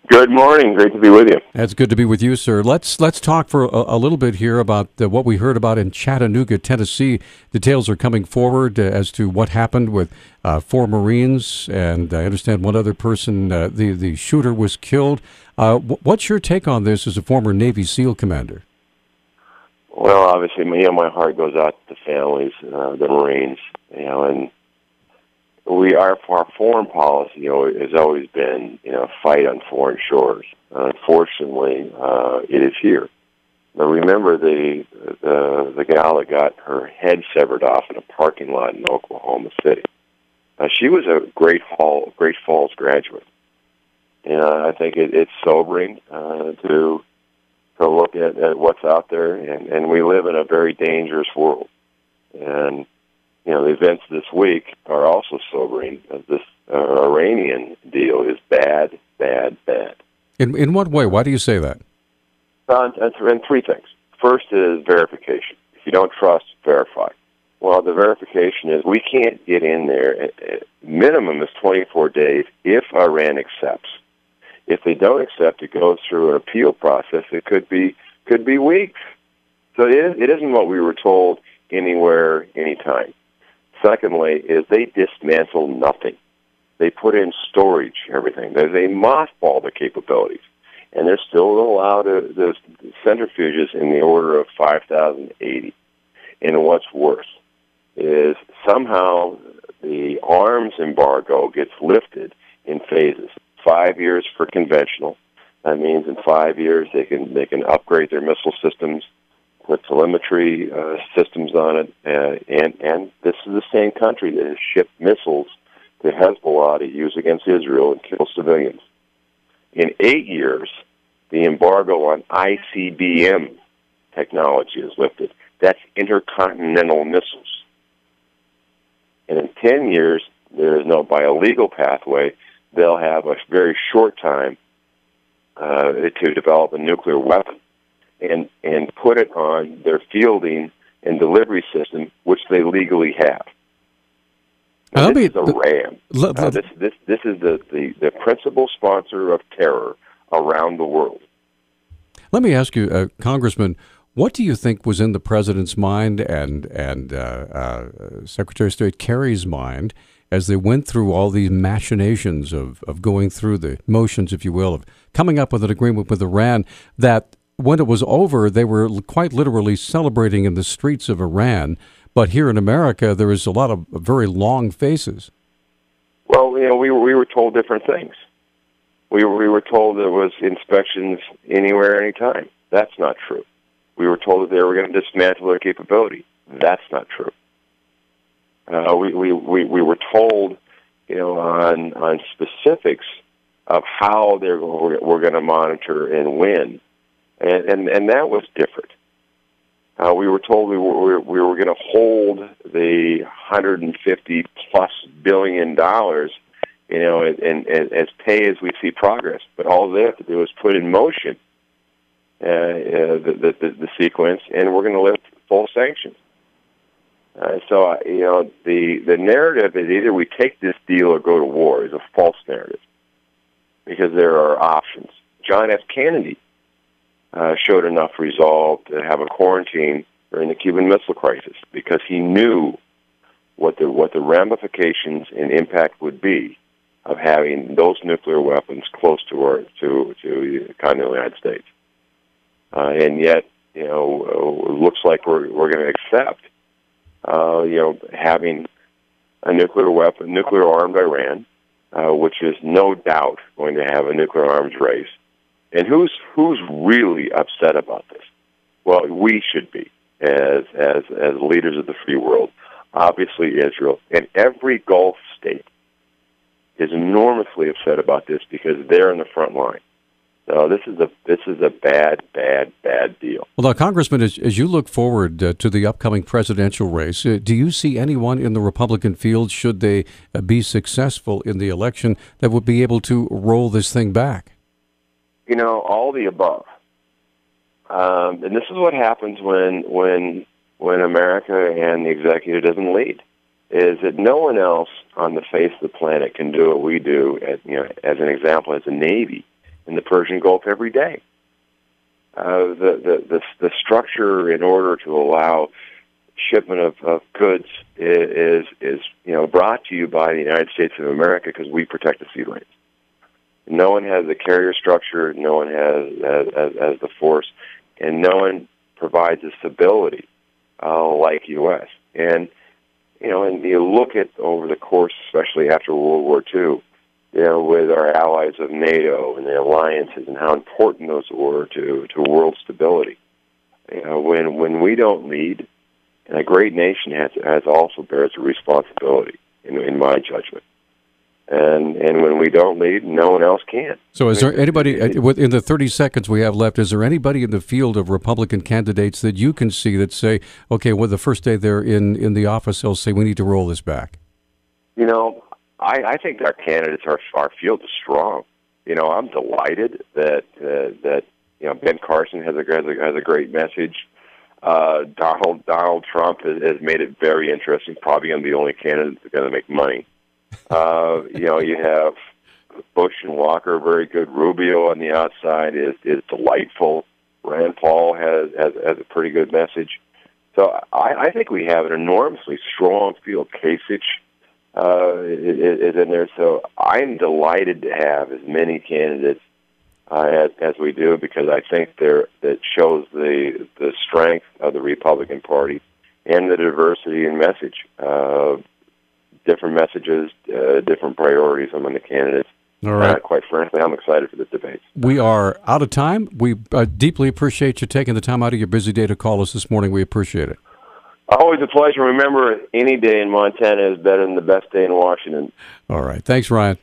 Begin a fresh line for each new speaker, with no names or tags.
Good morning. Great to be with you.
It's good to be with you, sir. Let's talk for a little bit here about what we heard about in Chattanooga, Tennessee. Details are coming forward as to what happened with 4 Marines, and I understand one other person, the shooter, was killed. What's your take on this as a former Navy SEAL commander?
Well, obviously, my heart goes out to the families, the Marines, and our foreign policy, has always been, fight on foreign shores. Unfortunately, it is here. Now, remember the gal that got her head severed off in a parking lot in Oklahoma City. She was a Great Falls graduate. I think it's sobering to look at what's out there, and we live in a very dangerous world. And the events this week are also sobering. This Iranian deal is bad, bad, bad.
In what way? Why do you say that?
And 3 things. First is verification. If you don't trust, verify. Well, the verification is we can't get in there. Minimum is 24 days if Iran accepts. If they don't accept, it goes through an appeal process. It could be weeks. So it isn't what we were told anywhere, anytime. Secondly, is they dismantle nothing. They put in storage, everything. They mothball the capabilities. And they're still allowed the centrifuges in the order of 5,080. And what's worse is somehow the arms embargo gets lifted in phases. 5 years for conventional. That means in 5 years they can upgrade their missile systems, put telemetry systems on it, and this is the same country that has shipped missiles to Hezbollah to use against Israel and kill civilians. In 8 years, the embargo on ICBM technology is lifted. That's intercontinental missiles. And in 10 years, by a legal pathway, they'll have a very short time to develop a nuclear weapon and put it on their fielding and delivery system, which they legally have. This is Iran. This is the principal sponsor of terror around the world.
Let me ask you, Congressman, what do you think was in the president's mind and Secretary of State Kerry's mind as they went through all these machinations of going through the motions, if you will, of coming up with an agreement with Iran, that when it was over, they were quite literally celebrating in the streets of Iran, but here in America, there is a lot of very long faces.
Well, we were told different things. We were told there was inspections anywhere, anytime. That's not true. We were told that they were going to dismantle their capability. That's not true. We were told, on specifics of how we're going to monitor and when, and that was different. We were told we were going to hold the $150+ billion, and as pay as we see progress. But all they have to do is put in motion the sequence, and we're going to lift full sanctions. So the narrative is either we take this deal or go to war is a false narrative, because there are options. John F. Kennedy showed enough resolve to have a quarantine during the Cuban Missile Crisis, because he knew what the ramifications and impact would be of having those nuclear weapons close to the continental United States. And yet, it looks like we're going to accept, having a nuclear armed Iran, which is no doubt going to have a nuclear arms race. And who's really upset about this? Well, we should be as leaders of the free world. Obviously, Israel and every Gulf state is enormously upset about this because they're in the front line. So this is a bad deal.
Well, now, Congressman, as you look forward to the upcoming presidential race, do you see anyone in the Republican field, should they be successful in the election, that would be able to roll this thing back?
All the above. And this is what happens when America and the executive doesn't lead, is that no one else on the face of the planet can do what we do, as an example, as a Navy, in the Persian Gulf every day. The structure in order to allow shipment of goods is brought to you by the United States of America because we protect the sea lanes. No one has the carrier structure, no one has the force, and no one provides the stability like U.S. And you look at over the course, especially after World War II, with our allies of NATO and the alliances and how important those were to world stability. When we don't lead, and a great nation has also bears a responsibility, in my judgment. And when we don't lead, no one else can.
So is there anybody, in the 30 seconds we have left, is there anybody in the field of Republican candidates that you can see that say, okay, well, the first day they're in the office, they'll say, we need to roll this back?
I think our candidates, our field is strong. I'm delighted that Ben Carson has a great message. Donald Trump has made it very interesting. Probably going to be the only candidate that's going to make money. You have Bush and Walker, very good. Rubio on the outside is delightful. Rand Paul has a pretty good message. So I think we have an enormously strong field. Kasich is in there. So I'm delighted to have as many candidates as we do, because I think that shows the strength of the Republican Party and the diversity in message. Different messages, different priorities among the candidates.
All right.
Quite frankly, I'm excited for this debate.
We are out of time. We deeply appreciate you taking the time out of your busy day to call us this morning. We appreciate it.
Always a pleasure. Remember, any day in Montana is better than the best day in Washington.
All right. Thanks, Ryan.